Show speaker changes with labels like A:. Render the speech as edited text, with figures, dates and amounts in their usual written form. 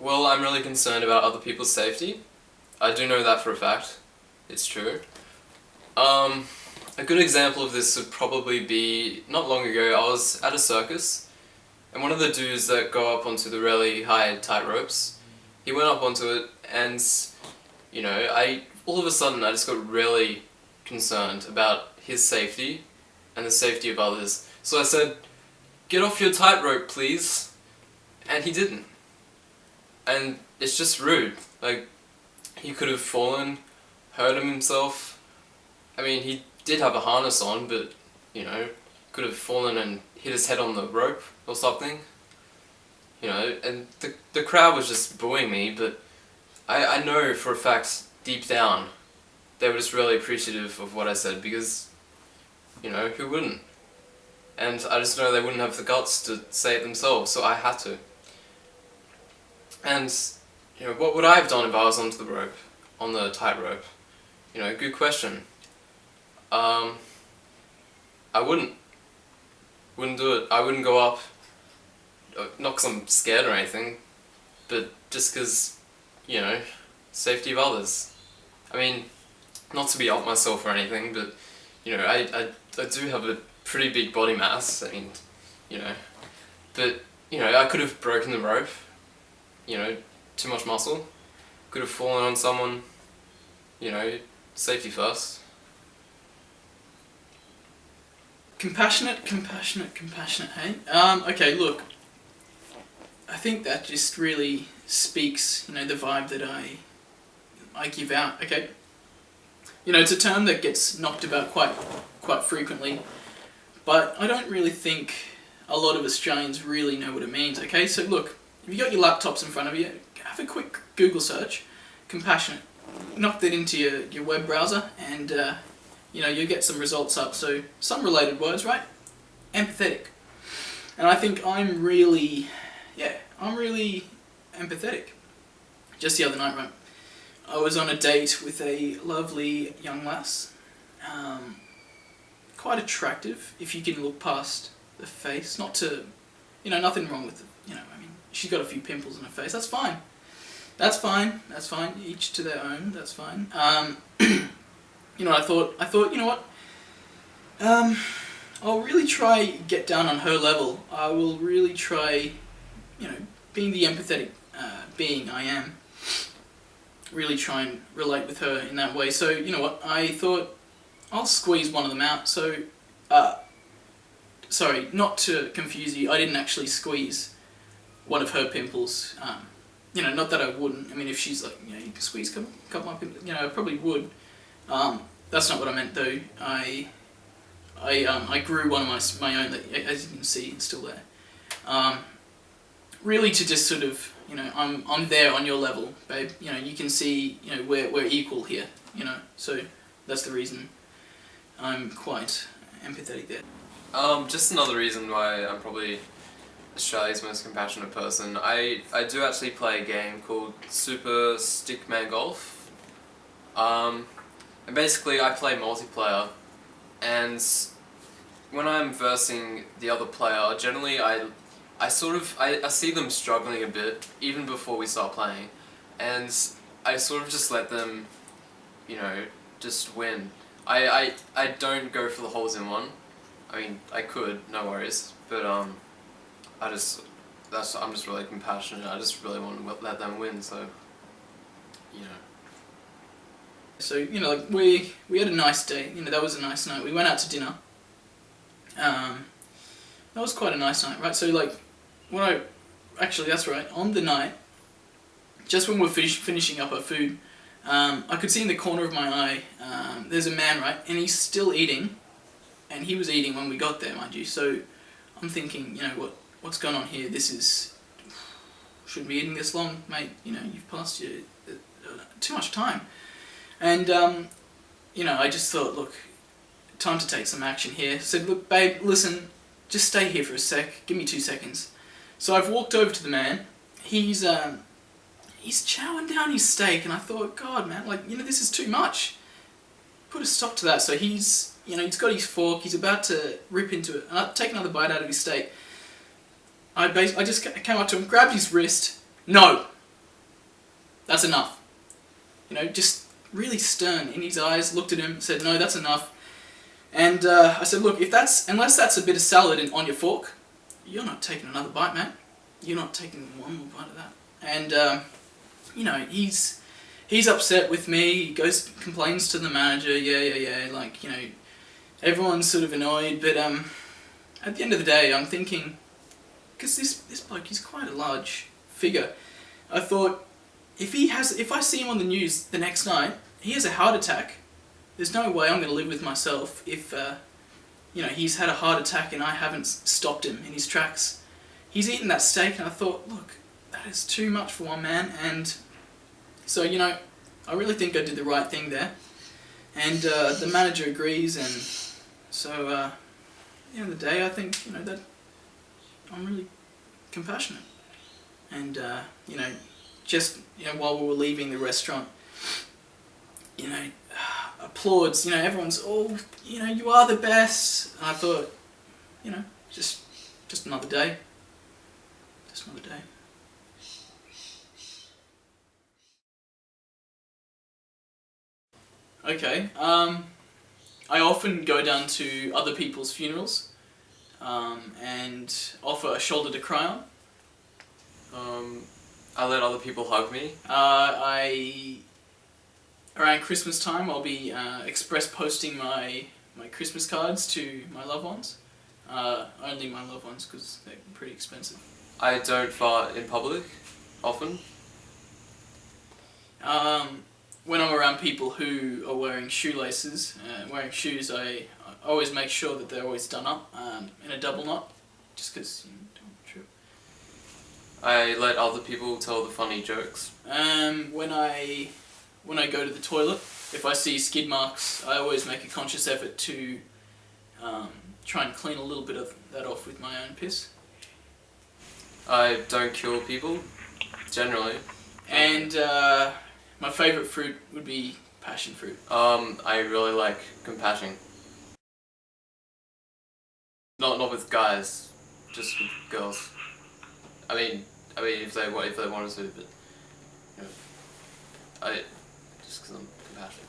A: Well, I'm really concerned about other people's safety. I do know that for a fact. It's true. A good example of this would probably be, not long ago, I was at a circus, and one of the dudes that go up onto the really high tight ropes, he went up onto it, and, all of a sudden I just got really concerned about his safety and the safety of others. So I said, "Get off your tightrope, please," and he didn't. And it's just rude. Like, he could have fallen, hurt himself. I mean, he did have a harness on, but, could have fallen and hit his head on the rope or something. And the crowd was just booing me, but I know for a fact, deep down, they were just really appreciative of what I said, because, who wouldn't? And I just know they wouldn't have the guts to say it themselves, so I had to. And, what would I have done if I was onto the rope, on the tightrope? Good question. I wouldn't do it. I wouldn't go up, not because I'm scared or anything, but just because, safety of others. I mean, not to be up myself or anything, but, I do have a pretty big body mass, I mean, but, I could have broken the rope, too much muscle, could have fallen on someone, safety first.
B: Compassionate, hey? Okay, look. I think that just really speaks, the vibe that I give out, okay? It's a term that gets knocked about quite frequently, but I don't really think a lot of Australians really know what it means, okay? So look, if you got your laptops in front of you, have a quick Google search, compassionate. Knock that into your web browser, and you'll get some results up. So some related words, right? Empathetic. And I think I'm really empathetic. Just the other night, right? I was on a date with a lovely young lass. Quite attractive, if you can look past the face. Not to, nothing wrong with it. She's got a few pimples on her face. That's fine. That's fine. Each to their own. That's fine. I thought, you know what? I'll really try get down on her level. I will really try, being the empathetic being I am, really try and relate with her in that way. So, you know what? I thought I'll squeeze one of them out. So, sorry, not to confuse you, I didn't actually squeeze one of her pimples. Not that I wouldn't. I mean, if she's like, you can squeeze a couple of my pimples, I probably would. That's not what I meant though. I grew one of my own, that, as you can see, it's still there. Really to just sort of, I'm there on your level, babe. You can see, we're equal here. So that's the reason I'm quite empathetic there.
A: Just another reason why I'm probably Australia's most compassionate person. I do actually play a game called Super Stickman Golf. And basically I play multiplayer, and when I'm versing the other player, generally I see them struggling a bit even before we start playing, and I sort of just let them, just win. I don't go for the holes in one. I mean, I could, no worries, but I'm just really compassionate. I just really want to let them win, so,
B: So, like, we had a nice day, that was a nice night. We went out to dinner. That was quite a nice night, right? So, like, actually, that's right, on the night, just when we're finishing up our food, I could see in the corner of my eye, there's a man, right, and he's still eating, and he was eating when we got there, mind you, so I'm thinking, what's going on here? Shouldn't be eating this long, mate, you've passed your, too much time. And, I just thought, look, time to take some action here. Said, look, babe, listen, just stay here for a sec, give me 2 seconds. So I've walked over to the man, he's chowing down his steak, and I thought, God, man, like, this is too much. Put a stop to that. So he's got his fork, he's about to rip into it, and I take another bite out of his steak. I just came up to him, grabbed his wrist, no, that's enough. You know, just really stern in his eyes, looked at him, said, no, that's enough. And I said, look, unless that's a bit of salad on your fork, you're not taking another bite, man. You're not taking one more bite of that. And, you know, he's upset with me. He complains to the manager, yeah, like, you know, everyone's sort of annoyed. But at the end of the day, I'm thinking, because this bloke, he's quite a large figure. I thought, if I see him on the news the next night, he has a heart attack. There's no way I'm going to live with myself if, you know, he's had a heart attack and I haven't stopped him in his tracks. He's eaten that steak, and I thought, look, that is too much for one man. And so, you know, I really think I did the right thing there. And the manager agrees, and so at the end of the day, I think, you know, that I'm really compassionate. And, you know, just, you know, while we were leaving the restaurant, you know, applauds, you know, everyone's, oh, you know, you are the best. And I thought, you know, just another day. Just another day. Okay, I often go down to other people's funerals and offer a shoulder to cry on.
A: I let other people hug me.
B: Around Christmas time, I'll be express posting my Christmas cards to my loved ones. Only my loved ones, because they're pretty expensive.
A: I don't fart in public, often.
B: When I'm around people who are wearing shoelaces, wearing shoes, I always make sure that they're always done up in a double knot, just because, you know, don't trip.
A: I let other people tell the funny jokes.
B: When I go to the toilet, if I see skid marks, I always make a conscious effort to try and clean a little bit of that off with my own piss.
A: I don't kill people, generally.
B: And my favourite fruit would be passion fruit.
A: I really like compassion. Not with guys, just with girls. I mean, if they wanted to, but you know, just because I'm compassionate.